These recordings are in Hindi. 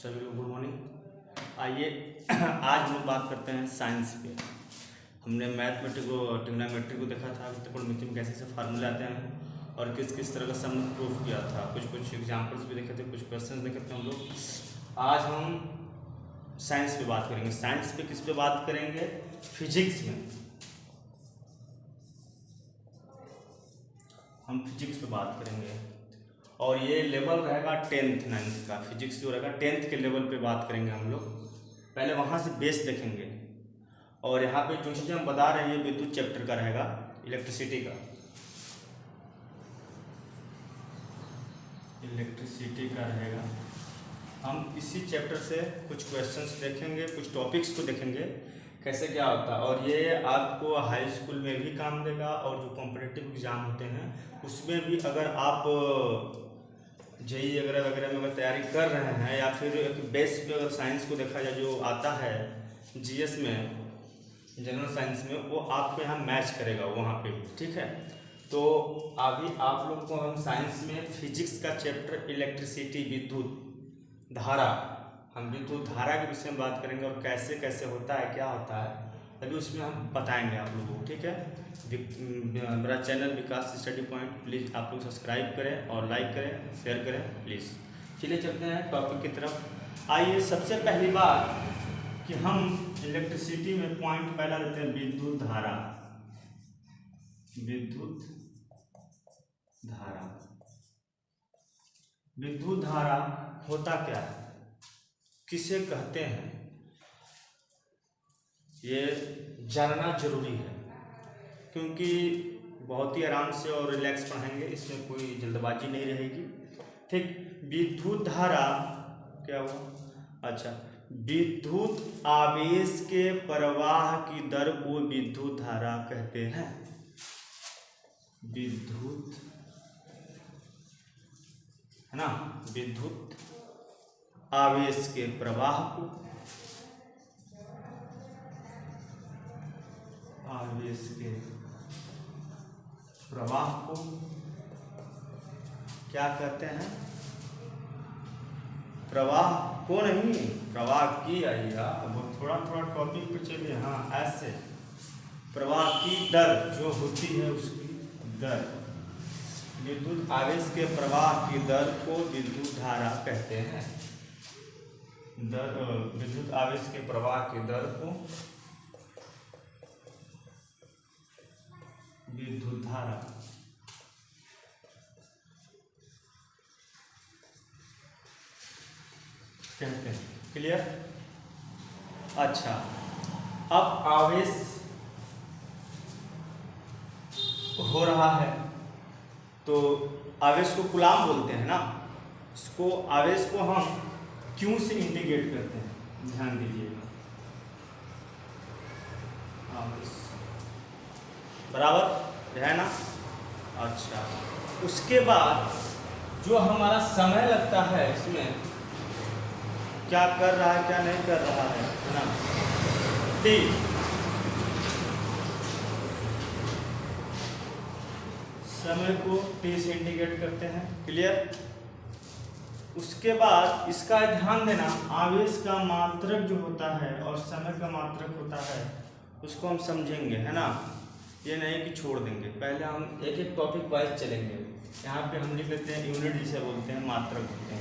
सभी लोग गुड मॉर्निंग। आइए आज हम लोग बात करते हैं साइंस पे। हमने मैथमेटिक को ट्रिग्नोमेट्री को देखा था, त्रिकोणमिति में कैसे कैसे फार्मूले आते हैं और किस किस तरह का सम प्रूफ किया था। कुछ एग्जांपल्स भी देखे थे, कुछ क्वेश्चंस देखे थे हम लोग। आज हम साइंस पे बात करेंगे। साइंस पे किस पे बात करेंगे? फिजिक्स में। हम फिजिक्स पे बात करेंगे और ये लेवल रहेगा 10th 9th का। फिजिक्स जो रहेगा 10th के लेवल पे बात करेंगे हम लोग। पहले वहाँ से बेस देखेंगे और यहाँ पे जो चीज़ें हम बता रहे हैं ये विद्युत चैप्टर का रहेगा, इलेक्ट्रिसिटी का। इलेक्ट्रिसिटी का रहेगा। हम इसी चैप्टर से कुछ क्वेश्चंस देखेंगे, कुछ टॉपिक्स को देखेंगे कैसे क्या होता है। और ये आपको हाई स्कूल में भी काम देगा और जो कॉम्पिटिटिव एग्ज़ाम होते हैं उसमें भी, अगर आप जेई वगैरह में अगर तैयारी कर रहे हैं या फिर एक बेस पे अगर साइंस को देखा जाए जो आता है जीएस में, जनरल साइंस में, वो आपको यहाँ मैच करेगा वहाँ पे भी, ठीक है। तो अभी आप लोग को हम साइंस में फिजिक्स का चैप्टर इलेक्ट्रिसिटी, विद्युत धारा, हम विद्युत धारा के विषय में बात करेंगे और कैसे कैसे होता है, क्या होता है, अभी उसमें हम बताएंगे आप लोगों को, ठीक है। मेरा channel Vikas study point, please आप लोग सब्सक्राइब करें और लाइक करें, शेयर करें प्लीज़। चलिए चलते हैं टॉपिक की तरफ। आइए सबसे पहली बात कि हम इलेक्ट्रिसिटी में पॉइंट पहला देते हैं विद्युत धारा। विद्युत धारा, विद्युत धारा होता क्या है, किसे कहते हैं, ये जानना जरूरी है क्योंकि बहुत ही आराम से और रिलैक्स पढ़ाएंगे, इसमें कोई जल्दबाजी नहीं रहेगी, ठीक। विद्युत धारा क्या हुआ? अच्छा, विद्युत आवेश के प्रवाह की दर को विद्युत धारा कहते हैं। विद्युत है ना, विद्युत आवेश के प्रवाह को, आवेश के प्रवाह को क्या कहते हैं? प्रवाह को नहीं, प्रवाह की आइएगा, अब थोड़ा थोड़ा टॉपिक पे चलिए। हाँ, ऐसे प्रवाह की दर जो होती है उसकी दर, विद्युत आवेश के प्रवाह की दर को विद्युत धारा कहते हैं। विद्युत आवेश के प्रवाह की दर को विद्युत धारा कहते हैं। क्लियर? अच्छा, अब आवेश हो रहा है तो आवेश को कूलाम बोलते हैं ना, इसको आवेश को हम क्यों से इंडिकेट करते हैं, ध्यान दीजिएगा। आवेश बराबर है ना। अच्छा, उसके बाद जो हमारा समय लगता है इसमें क्या कर रहा है क्या नहीं कर रहा है ना, टी, समय को टी से इंडिकेट करते हैं। क्लियर? उसके बाद इसका ध्यान देना, आवेश का मात्रक जो होता है और समय का मात्रक होता है उसको हम समझेंगे, है ना। ये नहीं कि छोड़ देंगे, पहले हम एक एक टॉपिक वाइज चलेंगे। यहाँ पे हम लिख लेते हैं यूनिट, जिसे बोलते हैं मात्रक होते हैं।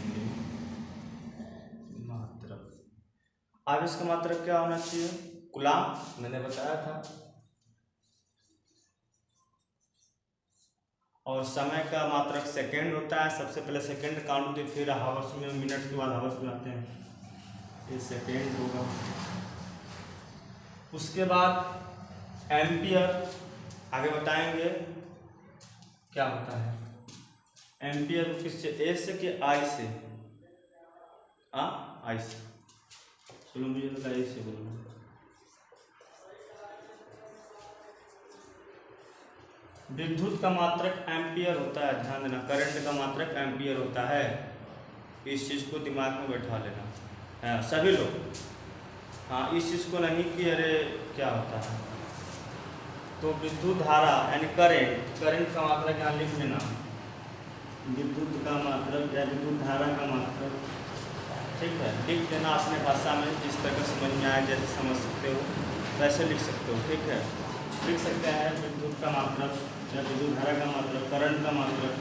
मात्रक, आवेश का मात्रक क्या होना चाहिए? कूलाम, मैंने बताया था। और समय का मात्रक सेकंड होता है, सबसे पहले सेकंड काउंट होती है, फिर हावर्स में, मिनट के बाद हावर्स में आते हैं, ये सेकंड होगा। उसके बाद एम्पियर, आगे बताएंगे क्या होता है। एम्पियर किससे? ए से कि आई से? आई से। चलो मुझे लगा ए से बोलूँ। विद्युत का मात्रक एम्पियर होता है, ध्यान देना। करंट का मात्रक एम्पियर होता है, इस चीज़ को दिमाग में बैठा लेना है सभी लोग। हाँ, इस चीज़ को नहीं कि अरे क्या होता है। तो विद्युत धारा यानी करंट, करंट का मात्रक यहाँ लिख लेना। विद्युत का मात्रक या विद्युत धारा का मात्रक ठीक है, लिख देना अपने भाषा में जिस तरह समझ में आए, जैसे समझ सकते हो वैसे लिख सकते हो। ठीक है, लिख सकते हैं विद्युत का मात्रक या विद्युत धारा का मात्रक, करंट का मात्रक,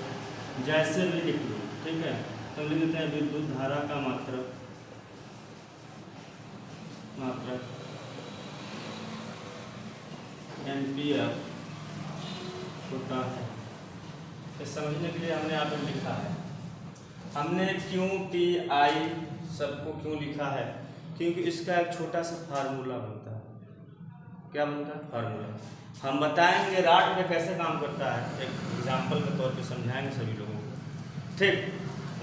जैसे भी लिख लो। ठीक है, तो लिख देते हैं विद्युत धारा का मात्रक एम्पियर होता है। तो समझने के लिए हमने यहाँ पर लिखा है, हमने क्यों टी आई सबको क्यों लिखा है, क्योंकि इसका एक छोटा सा फार्मूला बनता है। क्या बनता है? फार्मूला। हम बताएंगे राड में कैसे काम करता है, एक एग्जाम्पल के तौर पे समझाएंगे सभी लोगों को। ठीक,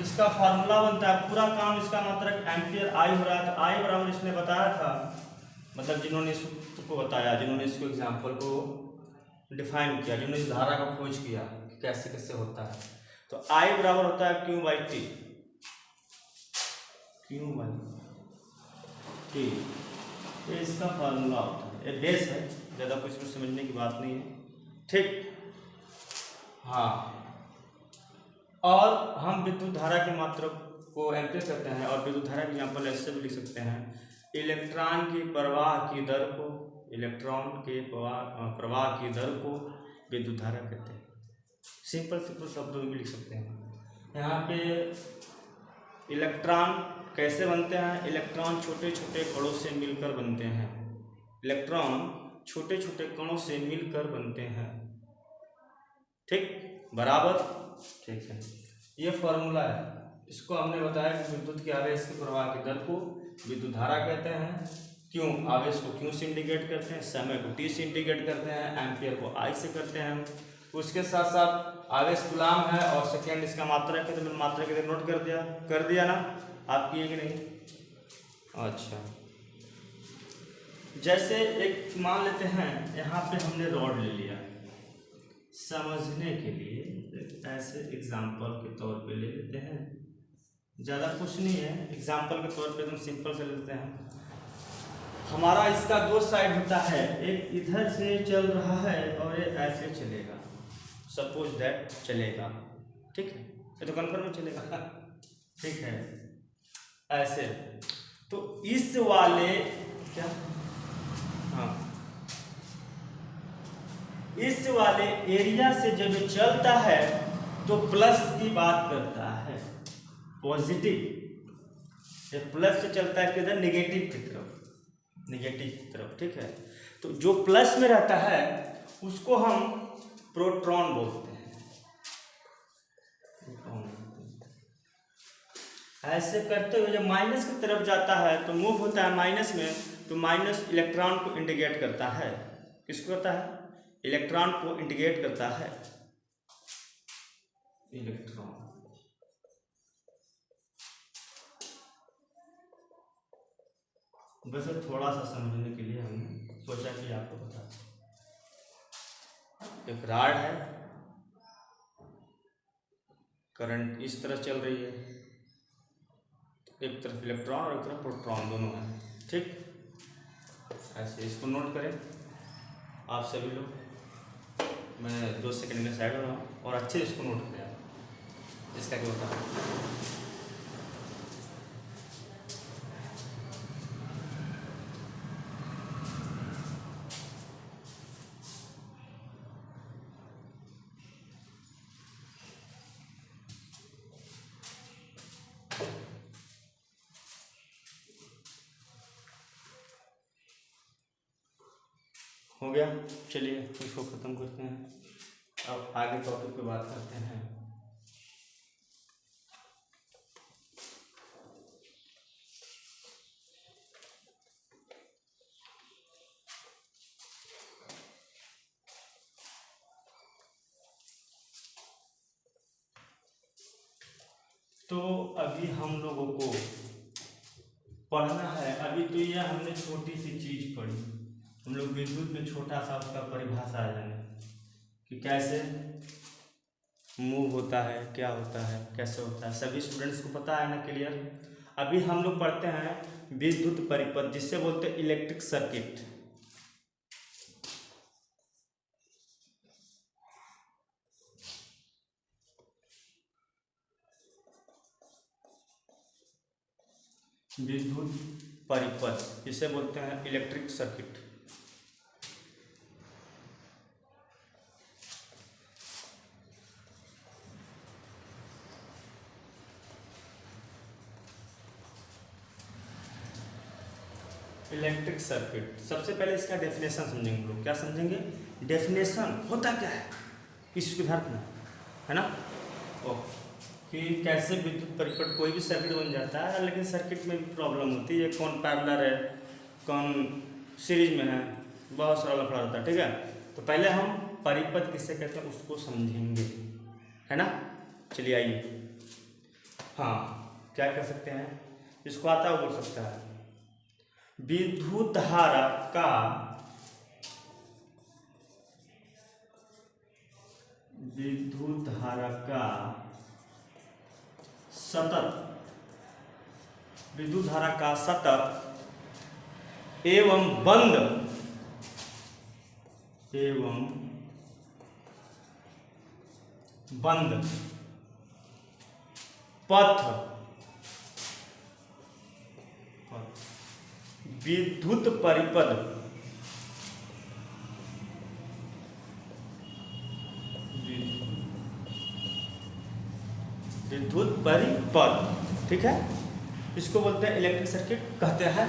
इसका फार्मूला बनता है, पूरा काम इसका मात्रक एम्पियर आई हो रहा था। आई बराबर इसने बताया था, मतलब जिन्होंने इस सूत्र को बताया, जिन्होंने इसको एग्जाम्पल को डिफाइन किया, जिन्होंने इस धारा का खोज किया कि कैसे कैसे होता है, तो आई बराबर होता है Q by T. Q by T, ये इसका फार्मूला होता है। ये बेस है, ज़्यादा कुछ भी समझने की बात नहीं है। ठीक, हाँ, और हम विद्युत धारा के मात्रक को एम्पियर करते हैं, और विद्युत धारा के एग्जाम्पल ऐसे भी लिख सकते हैं, इलेक्ट्रॉन की प्रवाह की दर को, इलेक्ट्रॉन के प्रवाह की दर को विद्युत धारा कहते हैं। सिंपल सिंपल शब्दों में भी लिख सकते हैं। यहाँ पे इलेक्ट्रॉन कैसे बनते हैं, इलेक्ट्रॉन छोटे छोटे कणों से मिलकर बनते हैं। इलेक्ट्रॉन छोटे छोटे कणों से मिलकर बनते हैं। ठीक, बराबर। ठीक है, ये फॉर्मूला है, इसको हमने बताया कि विद्युत के आवेश के प्रवाह की दर को विद्युत धारा कहते हैं। क्यों, आवेश को क्यों से इंडिकेट करते हैं, समय को टी से इंडिकेट करते हैं, एम्पियर को आई से करते हैं। उसके साथ साथ आवेश गुलाम है और सेकेंड इसका मात्रक है, तो मैंने मात्रक इधर नोट कर दिया ना, आप किए कि नहीं? अच्छा, जैसे एक मान लेते हैं, यहाँ पे हमने रॉड ले लिया, समझने के लिए ऐसे एग्जाम्पल के तौर पे ले लेते हैं, ज़्यादा कुछ नहीं है, एग्जाम्पल के तौर पे एकदम सिंपल से लेते हैं। हमारा इसका दो साइड होता है, एक इधर से चल रहा है और ये ऐसे चलेगा, सपोज दैट चलेगा। ठीक है, ये तो कन्फर्म चलेगा। ठीक है, ऐसे, तो इस वाले क्या, हाँ, इस वाले एरिया से जब ये चलता है तो प्लस की बात करता है, पॉजिटिव। ये प्लस से चलता है किधर, नेगेटिव की तरफ, नेगेटिव की तरफ। ठीक है, तो जो प्लस में रहता है उसको हम प्रोटॉन बोलते हैं। ऐसे करते हुए जब माइनस की तरफ जाता है तो मूव होता है माइनस में, तो माइनस इलेक्ट्रॉन को इंडिकेट करता है। किसको करता है? इलेक्ट्रॉन को इंडिकेट करता है, इलेक्ट्रॉन। वैसे थोड़ा सा समझने के लिए हमने सोचा कि आपको बता दें। एक राड है, करंट इस तरह चल रही है, एक तरफ इलेक्ट्रॉन और एक तरफ प्रोटॉन, दोनों है। ठीक, ऐसे इसको नोट करें आप सभी लोग। मैं 2 सेकंड में साइड हो रहा हूँ और अच्छे इसको नोट करें आप, इसका क्या होता है। हो गया, चलिए इसको ख़त्म करते हैं, अब आगे टॉपिक पे बात करते हैं। तो अभी हम लोगों को पढ़ना है, अभी तो यह हमने छोटी सी चीज़ पढ़ी, हम लोग विद्युत में छोटा सा उसका परिभाषा आ जाए कि कैसे मूव होता है, क्या होता है, कैसे होता है, सभी स्टूडेंट्स को पता है ना, क्लियर। अभी हम लोग पढ़ते हैं विद्युत परिपथ, जिससे बोलते हैं इलेक्ट्रिक सर्किट। विद्युत परिपथ, इसे बोलते हैं इलेक्ट्रिक सर्किट। इलेक्ट्रिक सर्किट, सबसे पहले इसका डेफिनेशन समझेंगे लोग। क्या समझेंगे? डेफिनेशन होता क्या है इस विधार्थ में, है ना। कि कैसे विद्युत परिपथ, कोई भी सर्किट बन जाता है, लेकिन सर्किट में भी प्रॉब्लम होती है, कौन पैरेलल है, कौन सीरीज में है, बहुत सारा लफड़ा होता है, ठीक है। तो पहले हम परिपथ किसे कहते हैं उसको समझेंगे, है ना। चलिए आइए, हाँ क्या कह सकते हैं, इसको आता है बोल सकता है, विद्युत धारा का सतत, विद्युत धारा का सतत एवं बंद पथ विद्युत परिपथ ठीक है, इसको बोलते हैं इलेक्ट्रिक सर्किट, कहते हैं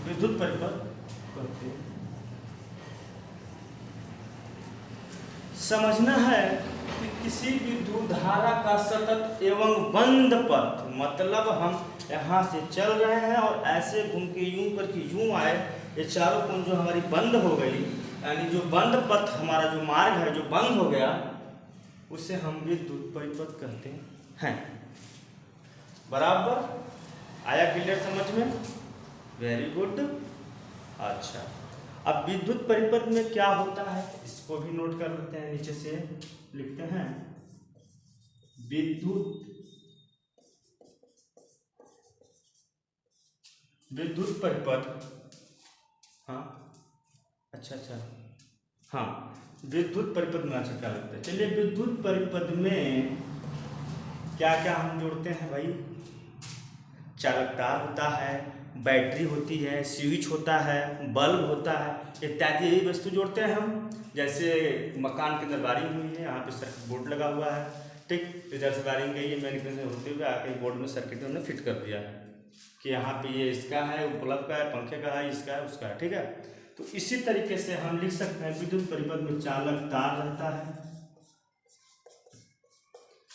विद्युत परिपथ कहते हैं। समझना है कि किसी विद्युत धारा का सतत एवं बंद पथ, मतलब हम यहाँ से चल रहे हैं और ऐसे घूम के यूं करके यूं आए, ये चारों कोण जो हमारी बंद हो गई, यानी जो बंद पथ हमारा जो मार्ग है जो बंद हो गया, उसे हम विद्युत परिपथ कहते हैं। बराबर आया क्लियर समझ में? Very good. अच्छा, अब विद्युत परिपथ में क्या होता है इसको भी नोट कर लेते हैं, नीचे से लिखते हैं विद्युत परिपथ, हाँ अच्छा, हाँ विद्युत परिपथ में अच्छा क्या लगता है। चलिए, विद्युत परिपथ में क्या क्या हम जोड़ते हैं भाई, चालकतार होता है, बैटरी होती है, स्विच होता है, बल्ब होता है, इत्यादि यही वस्तु जोड़ते हैं हम। जैसे मकान के अंदर वायरिंग हुई है, यहाँ पे सर्किट बोर्ड लगा हुआ है, ठीक, इधर से वायरिंग गई है, मैकेनिज्म से होते हुए आके बोर्ड में सर्किट हमने फिट कर दिया है कि यहाँ पे ये इसका है, बल्ब का है, पंखे का है, इसका है, उसका है, ठीक है। तो इसी तरीके से हम लिख सकते हैं विद्युत परिपथ में चालक तार रहता है,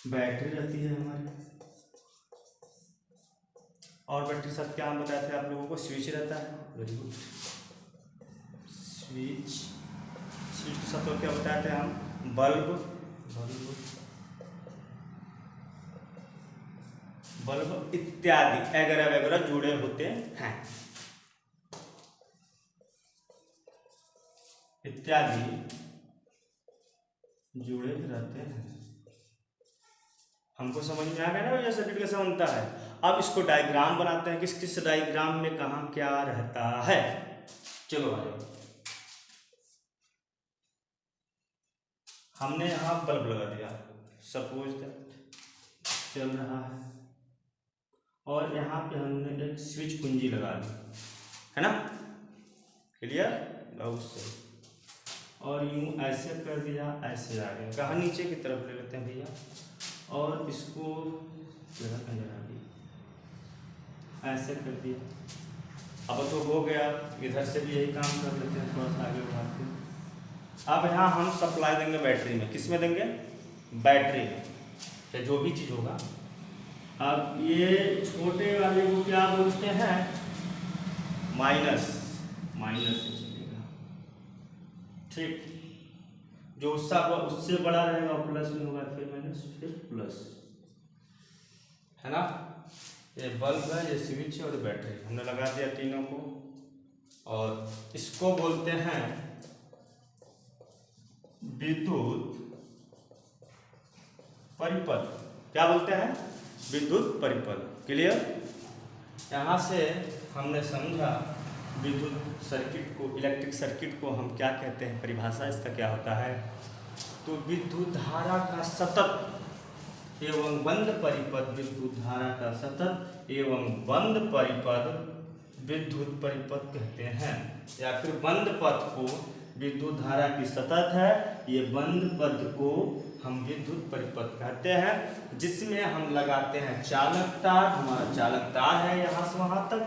बैटरी रहती है हमारी, और बैटरी के साथ क्या हम बताए थे आप लोगों को, स्विच रहता है। वेरी गुड, स्विच के साथ और क्या बताए थे हम, बल्ब इत्यादि वगैरह वगैरह जुड़े होते हैं, इत्यादि जुड़े रहते हैं। हमको समझ में आ गया ना भैया सर्किट कैसा बनता है। अब इसको डायग्राम बनाते हैं, किस किस डायग्राम में कहाँ क्या रहता है। चलो आ जाओ, हमने यहाँ बल्ब लगा दिया, सपोज दैट चल रहा है, और यहाँ पे हमने एक स्विच कुंजी लगा दी, है ना, क्लियर, बहुत सही। और यूं ऐसे कर दिया, ऐसे आ गया, कहाँ नीचे की तरफ ले लेते हैं भैया, और इसको ऐसे कर दिया। अब तो हो गया, इधर से भी यही काम कर लेते हैं, थोड़ा सा आगे बढ़ाते हैं। अब यहाँ हम सप्लाई देंगे बैटरी में, किस में देंगे, बैटरी में, या जो भी चीज़ होगा। अब ये छोटे वाले को क्या बोलते हैं, माइनस से चलेगा, ठीक, जो उससे बड़ा रहेगा प्लस में होगा, फिर माइनस, फिर प्लस, है ना। ये बल्ब है, ये स्विच है और बैटरी, हमने लगा दिया तीनों को, और इसको बोलते हैं विद्युत परिपथ। क्या बोलते हैं, विद्युत परिपथ, क्लियर। यहाँ से हमने समझा विद्युत सर्किट को, इलेक्ट्रिक सर्किट को हम क्या कहते हैं, परिभाषा इसका क्या होता है। तो विद्युत धारा का सतत एवं बंद परिपथ विद्युत धारा का सतत एवं बंद परिपथ विद्युत परिपथ कहते हैं, या फिर बंद पथ को विद्युत धारा की सतत है, ये बंद पथ को हम विद्युत परिपथ कहते हैं, जिसमें हम लगाते हैं चालक तार। हमारा चालक तार है यहाँ से वहाँ तक।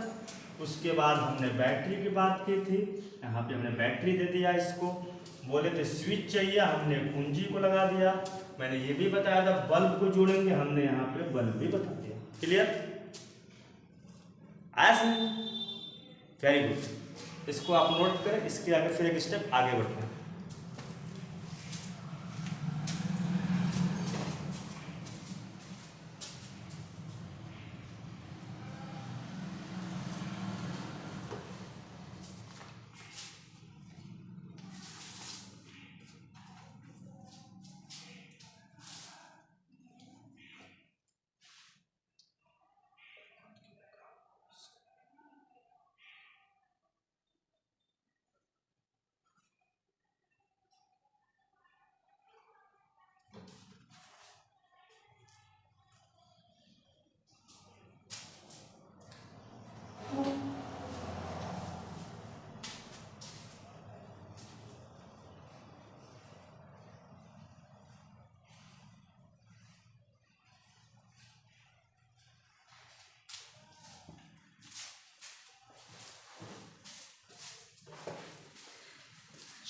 उसके बाद हमने बैटरी की बात की थी, यहाँ पे हमने बैटरी दे दिया। इसको बोले थे स्विच चाहिए, हमने कुंजी को लगा दिया। मैंने ये भी बताया था बल्ब को जोड़ेंगे, हमने यहाँ पे बल्ब भी बता दिया। क्लियर? आया? Very good. इसको आप नोट करें, इसके आगे फिर एक स्टेप आगे बढ़ते हैं।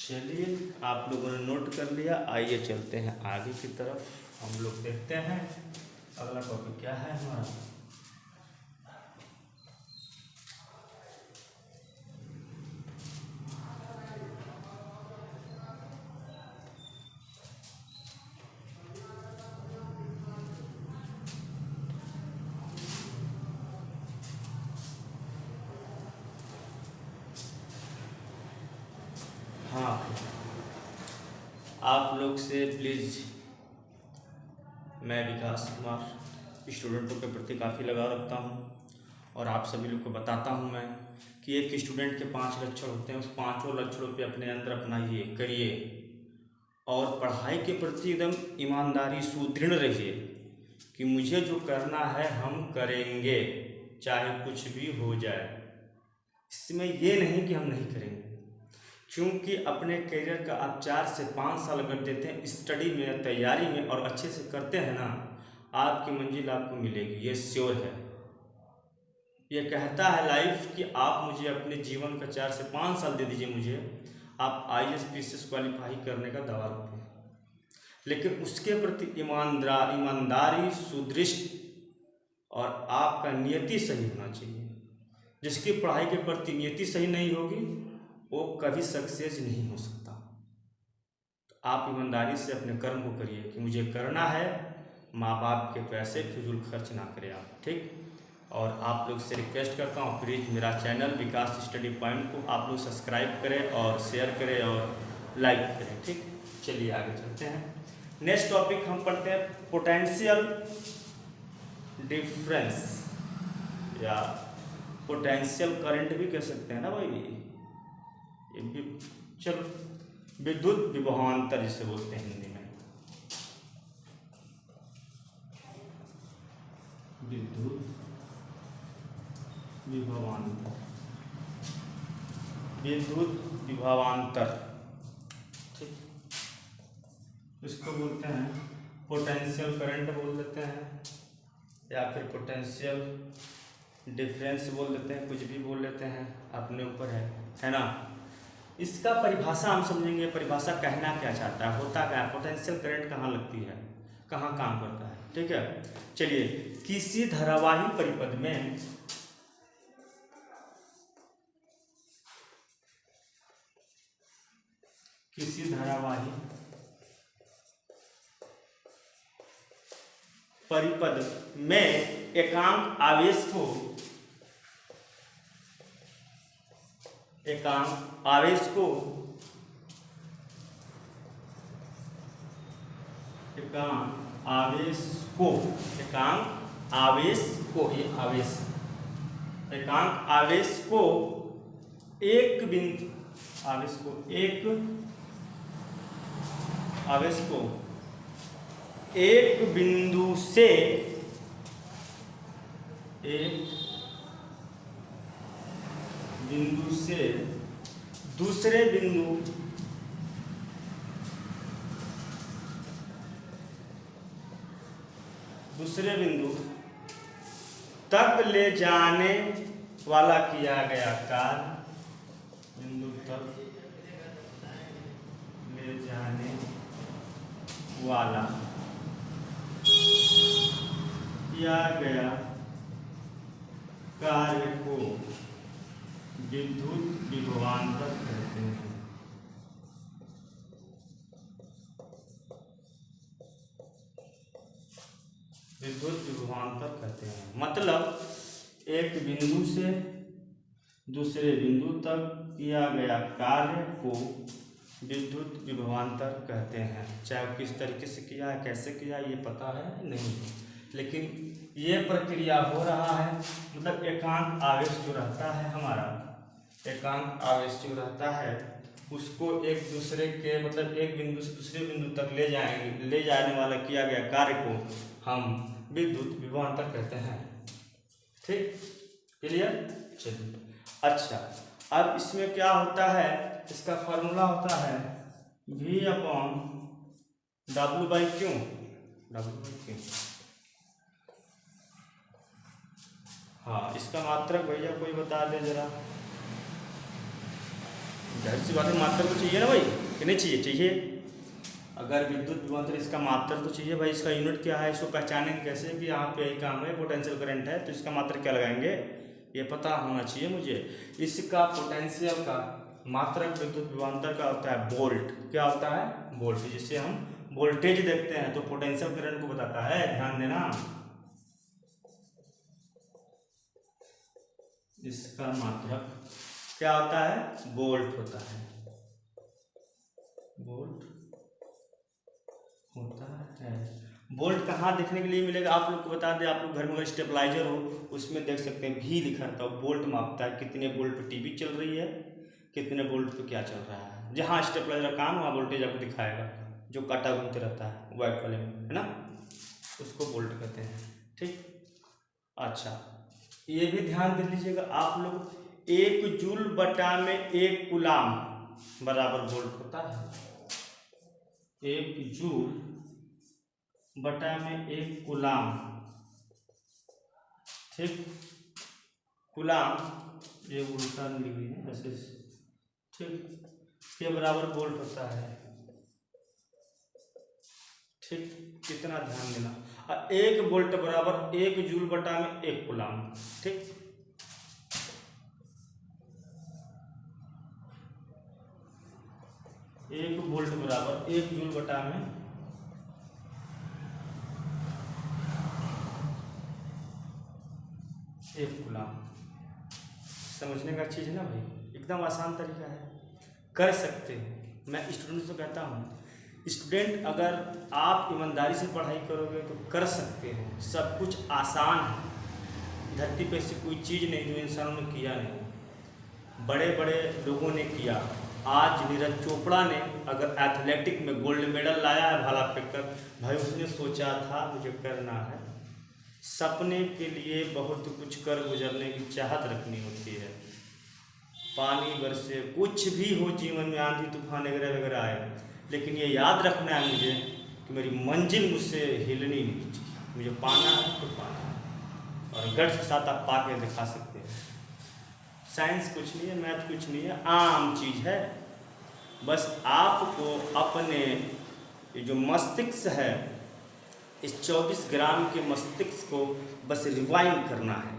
चलिए, आप लोगों ने नोट कर लिया। आइए चलते हैं आगे की तरफ। हम लोग देखते हैं अगला टॉपिक क्या है हमारा। हाँ, आप लोग से प्लीज़, मैं विकास कुमार स्टूडेंटों के प्रति काफ़ी लगाव रखता हूँ, और आप सभी लोग को बताता हूँ मैं कि एक स्टूडेंट के 5 लक्षण होते हैं। उस 5 लक्षणों पे अपने अंदर अपनाइए, करिए, और पढ़ाई के प्रति एकदम ईमानदारी सुदृढ़ रहिए कि मुझे जो करना है हम करेंगे, चाहे कुछ भी हो जाए। इसमें ये नहीं कि हम नहीं करेंगे, क्योंकि अपने करियर का आप 4 से 5 साल अगर देते हैं स्टडी में, तैयारी में, और अच्छे से करते हैं ना, आपकी मंजिल आपको मिलेगी, ये श्योर है। ये कहता है लाइफ कि आप मुझे अपने जीवन का 4 से 5 साल दे दीजिए, मुझे आप IAS PCS क्वालिफाई करने का दावा रखते हैं, लेकिन उसके प्रति ईमानदारी सुदृढ़ और आपका नियति सही होना चाहिए। जिसकी पढ़ाई के प्रति नियति सही नहीं होगी वो कभी सक्सेस नहीं हो सकता। तो आप ईमानदारी से अपने कर्म को करिए कि मुझे करना है, माँ बाप के पैसे फिजूल खर्च ना करें आप, ठीक। और आप लोग से रिक्वेस्ट करता हूँ प्लीज़ मेरा चैनल विकास स्टडी पॉइंट को आप लोग सब्सक्राइब करें और शेयर करें और लाइक करें, ठीक। चलिए आगे चलते हैं। नेक्स्ट टॉपिक हम पढ़ते हैं पोटेंशियल डिफरेंस, या पोटेंशियल करंट भी कह सकते हैं ना भाई। चलो, विद्युत विभवांतर जिसे बोलते हैं हिंदी में, विद्युत विभवांतर, विद्युत विभवांतर, ठीक। इसको बोलते हैं पोटेंशियल करंट बोल देते हैं, या फिर पोटेंशियल डिफरेंस बोल देते हैं, कुछ भी बोल लेते हैं, अपने ऊपर है ना। इसका परिभाषा हम समझेंगे, परिभाषा कहना क्या चाहता है, होता क्या है, पोटेंशियल करंट कहाँ लगती है, कहाँ काम करता है, ठीक है। चलिए, किसी धारावाही परिपथ में एकांक आवेश को एकांक आवेश को एक बिंदु एक बिंदु से दूसरे बिंदु तक ले जाने वाला किया गया कार्य, बिंदु तक ले जाने वाला किया गया कार्य को विद्युत विभवांतर कहते हैं। विद्युत विभवांतर कहते हैं मतलब एक बिंदु से दूसरे बिंदु तक किया गया कार्य को विद्युत विभवांतर कहते हैं। चाहे किस तरीके से किया है, कैसे किया ये पता है नहीं, लेकिन ये प्रक्रिया हो रहा है मतलब एकांक आवेश जो रहता है हमारा, एकांक आवेश जो रहता है उसको एक दूसरे के मतलब एक बिंदु से दूसरे बिंदु तक ले जाने वाला किया गया कार्य को हम विद्युत विभवांतर कहते हैं। ठीक, क्लियर? चलिए, अच्छा अब इसमें क्या होता है, इसका फॉर्मूला होता है V upon W by Q. हाँ, इसका मात्रक भैया कोई बता दे जरा। जाहिर सी बात है मात्रक तो चाहिए ना भाई, कि नहीं चाहिए? चाहिए। अगर विद्युत विभवांतर इसका मात्रक तो चाहिए भाई। इसका यूनिट क्या है, इसको पहचानेंगे कैसे कि यहाँ पे यही काम है, पोटेंशियल करंट है तो इसका मात्रक क्या लगाएंगे, ये पता होना चाहिए मुझे। इसका पोटेंशियल का मात्रक विद्युत विभवांतर का होता है वोल्ट। क्या होता है? वोल्ट। जिससे हम वोल्टेज देखते हैं तो पोटेंशियल करंट को बताता है, ध्यान देना। इसका मात्रक क्या होता है? वोल्ट होता है, वोल्ट होता है। वोल्ट कहाँ देखने के लिए मिलेगा आप लोग को बता दें। आप लोग घर में अगर स्टेबलाइजर हो उसमें देख सकते हैं भी लिखा रहता है, वोल्ट मापता है कितने वोल्ट पे टीवी चल रही है, कितने वोल्ट पे क्या चल रहा है। जहाँ स्टेबलाइजर काम वहाँ वोल्टेज आपको दिखाएगा, जो काटा घूमते रहता है वाइट वाले में, है ना, उसको वोल्ट कहते हैं। ठीक, अच्छा ये भी ध्यान दे लीजिएगा आप लोग, 1 जूल बटा में 1 कूलाम बराबर वोल्ट होता है। 1 जूल बटा में 1 कूलाम। ठीक, कूलाम ये उल्टा लिख रही है ऐसे, ठीक, के बराबर वोल्ट होता है। ठीक, कितना ध्यान देना। 1 वोल्ट बराबर 1 जूल बटा में 1 कूलाम। ठीक, एक वोल्ट बराबर 1 जूल बटा में 1 कूलाम। समझने का चीज़ है ना भाई, एकदम आसान तरीका है, कर सकते हो। मैं स्टूडेंट से कहता हूँ, स्टूडेंट अगर आप ईमानदारी से पढ़ाई करोगे तो कर सकते हो, सब कुछ आसान है। धरती पे ऐसी कोई चीज़ नहीं जो इंसानों ने किया नहीं, बड़े बड़े लोगों ने किया। आज नीरज चोपड़ा ने अगर एथलेटिक में गोल्ड मेडल लाया है भाला फेंककर, भाई उसने सोचा था मुझे करना है। सपने के लिए बहुत कुछ कर गुजरने की चाहत रखनी होती है। पानी बरसे, कुछ भी हो जीवन में, आंधी तूफान वगैरह वगैरह आए, लेकिन ये याद रखना है मुझे कि मेरी मंजिल मुझसे हिलनी नहीं चाहिए। मुझे पाना है तो पाना है, और गट्स के साथ आप पा के दिखा सकते हैं। साइंस कुछ नहीं है, मैथ कुछ नहीं है, आम चीज़ है। बस आपको अपने ये जो मस्तिष्क है, इस 24 ग्राम के मस्तिष्क को बस रिवाइंड करना है,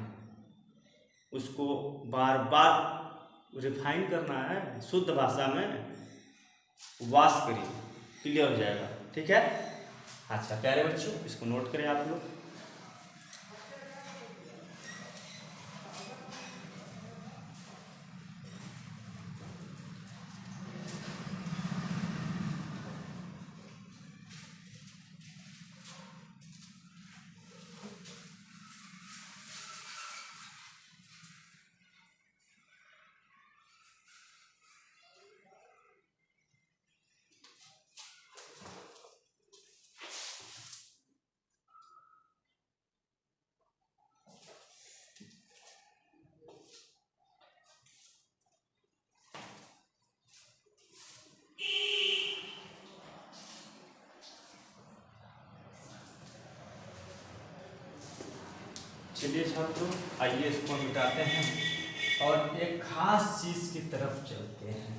उसको बार बार रिफाइन करना है, शुद्ध भाषा में वाश करिए, क्लियर हो जाएगा। ठीक है, अच्छा प्यारे बच्चों, इसको नोट करें आप लोग। चलिए छात्रों, आइए इसको मिटाते हैं और एक खास चीज की तरफ चलते हैं।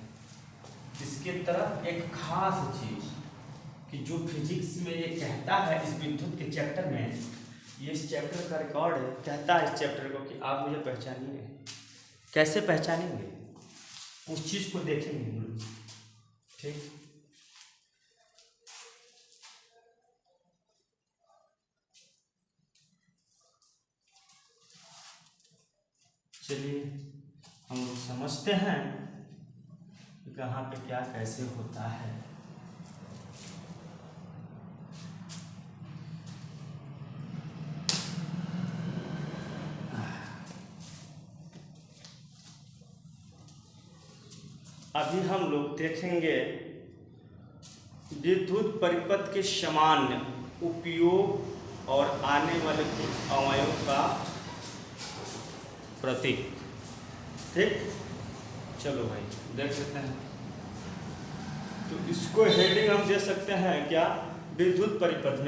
इसके तरफ एक खास चीज कि जो फिजिक्स में ये कहता है इस विद्युत के चैप्टर में, ये इस चैप्टर का रिकॉर्ड है, कहता है इस चैप्टर को कि आप मुझे पहचानिए। कैसे पहचानेंगे? उस चीज को देखेंगे हम लोग। ठीक, चलिए हम लोग समझते हैं कि कहाँ पे क्या कैसे होता है। अभी हम लोग देखेंगे विद्युत परिपथ के सामान्य उपयोग और आने वाले कुछ अवयवों का प्रतीक। ठीक, चलो भाई देख लेते हैं। तो इसको हेडिंग हम दे सकते हैं क्या? विद्युत परिपथ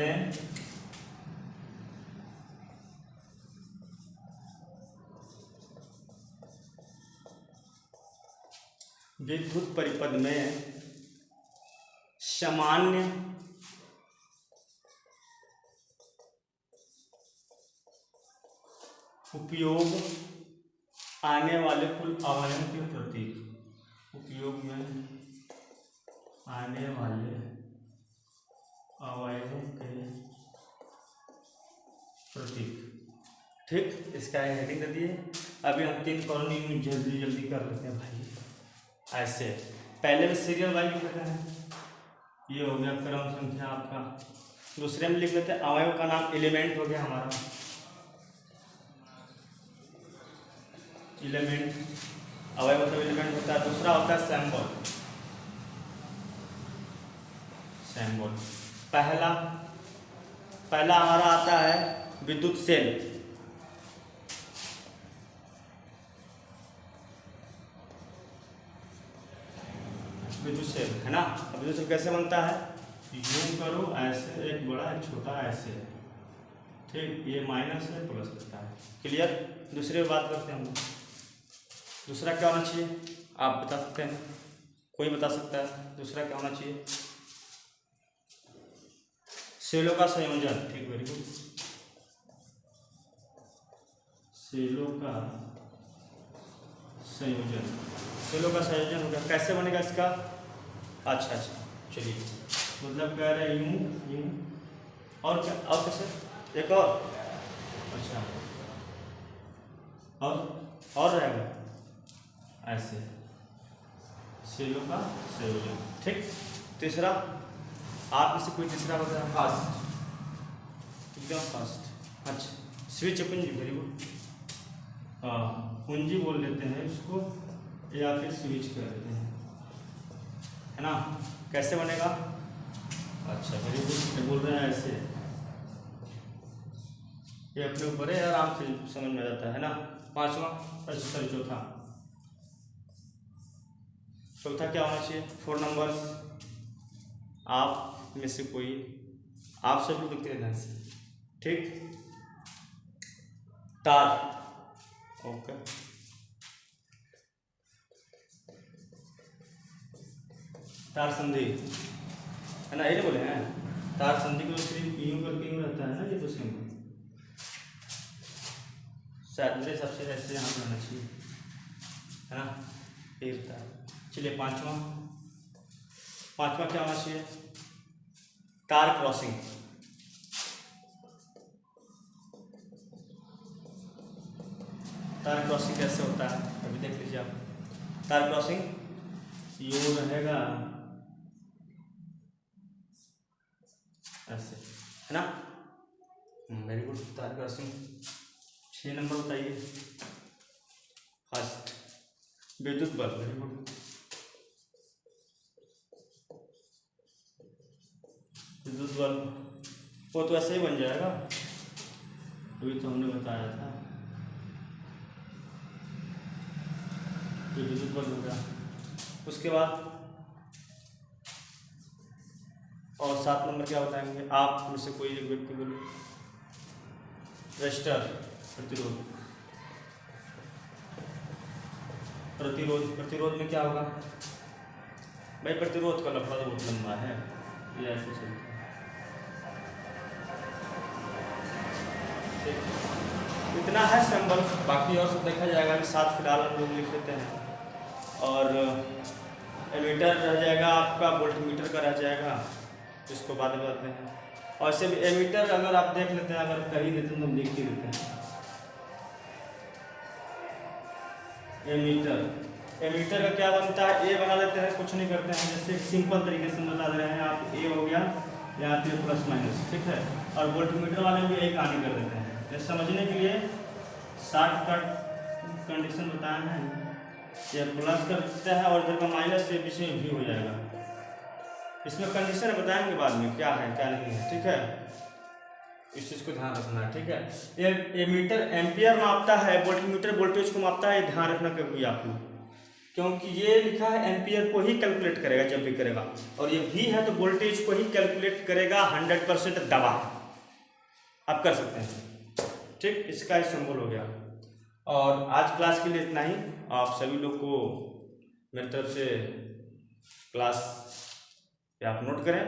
में सामान्य उपयोग आने वाले कुल अवयवों के प्रतीक। उपयोग में आने वाले अवयवों के प्रतीक। ठीक, इसका हेडिंग दे दिए। अभी हम 3 कॉलोनी जल्दी जल्दी कर लेते हैं भाई। ऐसे पहले में सीरियल वाइज लिख लेते हैं, ये हो गया क्रम संख्या आपका। दूसरे में लिख लेते हैं अवयव का नाम, एलिमेंट हो गया हमारा, एलिमेंट, अवयव मतलब एलिमेंट होता है। दूसरा होता है सैम्बल, सैम्बल। पहला हमारा आता है विद्युत सेल। विद्युत सेल है ना। अब विद्युत सेल कैसे बनता है? यूं करो ऐसे, एक बड़ा एक छोटा ऐसे। ठीक, ये माइनस है प्लस होता है। क्लियर? दूसरे बात करते हैं हम। दूसरा क्या होना चाहिए? आप बता सकते हैं, कोई बता सकता है दूसरा क्या होना चाहिए? सेलों का संयोजन। ठीक, वेरी गुड। सेलों का संयोजन, सेलों का संयोजन हो गया। कैसे बनेगा इसका? अच्छा, चलिए, मतलब कह रहे हैं यूं यूं, और क्या, और कैसे? एक और, अच्छा, और रहेगा ऐसे, सेलों का संयोजन। ठीक, तीसरा, आप इसे कोई तीसरा बता? फास्ट, एकदम फास्ट। अच्छा, स्विच कुंजी, वेरी गुड। हाँ, कुंजी बोल लेते हैं इसको, या फिर स्विच कर देते हैं, है ना। कैसे बनेगा? अच्छा, वेरी गुड। बोल रहे हैं ऐसे, ये अपने ऊपर है, आराम से समझ में आ जाता है ना। पांचवा, सॉरी चौथा क्या होना चाहिए? 4 नंबर्स। आप में से कोई, आप सब लोग लिखते हैं से। ठीक, तार, ओके, तार संधि है ना, ये बोले हैं। तार संधि को सिर्फ यूं करके यूं रहता है ना, ये तो सिंपल, शायद मेरे हिसाब से ऐसे यहाँ पर रहना चाहिए, है ना। फिर तार। चलिए पांचवा क्या होना चाहिए? तार क्रॉसिंग। तार क्रॉसिंग कैसे होता है अभी देख लीजिए आप। तार क्रॉसिंग यूं रहेगा ऐसे, है ना। Very good. तार क्रॉसिंग 6 नंबर बताइए। फर्स्ट, विद्युत बल्ब, वेरी गुड। विद्युत बल्ब वो तो ऐसे ही बन जाएगा, अभी तो हमने बताया था। विद्युत बल्ब हो गया। उसके बाद और 7 नंबर क्या बताएंगे? आप में से कोई एक व्यक्ति बोले। रजिस्टर, प्रतिरोध, प्रतिरोध प्रतिरोध में क्या होगा भाई? प्रतिरोध का लफड़ा तो बहुत लंबा है, ये ऐसे चलता है। इतना है सिंबल, बाकी और सब देखा जाएगा। अभी 7 फिलहाल हम लोग लिख लेते हैं। और एमीटर रह जाएगा आपका, वोल्टमीटर का रह जाएगा, इसको बाद में बताते हैं। और सिर्फ एमीटर अगर आप देख लेते हैं, अगर कहीं देते हैं तो हम लिख ही देते हैं। एमीटर का क्या बनता है? ए बना लेते हैं, कुछ नहीं करते हैं, जैसे सिंपल तरीके से बता दे रहे हैं आप। ए हो गया, यहाँ पे प्लस माइनस, ठीक है। और वोल्टमीटर वाले में एक आगे कर देते हैं, जैसे समझने के लिए शॉर्टकट कंडीशन बताए हैं। ये प्लस कर देते हैं और इधर का माइनस से बीच में भी हो जाएगा। इसमें कंडीशन बताएंगे बाद में क्या है क्या नहीं है, ठीक है। इस चीज़ को ध्यान रखना है, ठीक है। ये एमीटर एम्पियर मापता है, वोल्टमीटर वोल्टेज को मापता है, ये ध्यान रखना कभी आप लोग, क्योंकि ये लिखा है एम्पियर को ही कैलकुलेट करेगा जब भी करेगा, और ये भी है तो वोल्टेज को ही कैलकुलेट करेगा। 100% दबा आप कर सकते हैं, ठीक। इसका एक सिंबल हो गया। और आज क्लास के लिए इतना ही। आप सभी लोग को मेरी तरफ से क्लास पे आप नोट करें,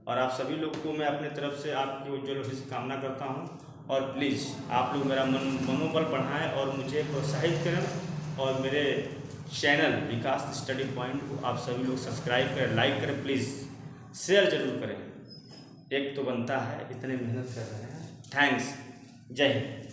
और आप सभी लोग को मैं अपने तरफ से आपकी उज्ज्वल भविष्य की कामना करता हूं। और प्लीज़ आप लोग मेरा मनोबल बढ़ाएं और मुझे प्रोत्साहित करें, और मेरे चैनल विकास स्टडी पॉइंट को आप सभी लोग सब्सक्राइब करें, लाइक करें, प्लीज़ शेयर जरूर करें। एक तो बनता है, इतने मेहनत कर रहे हैं। थैंक्स, जय हिंद।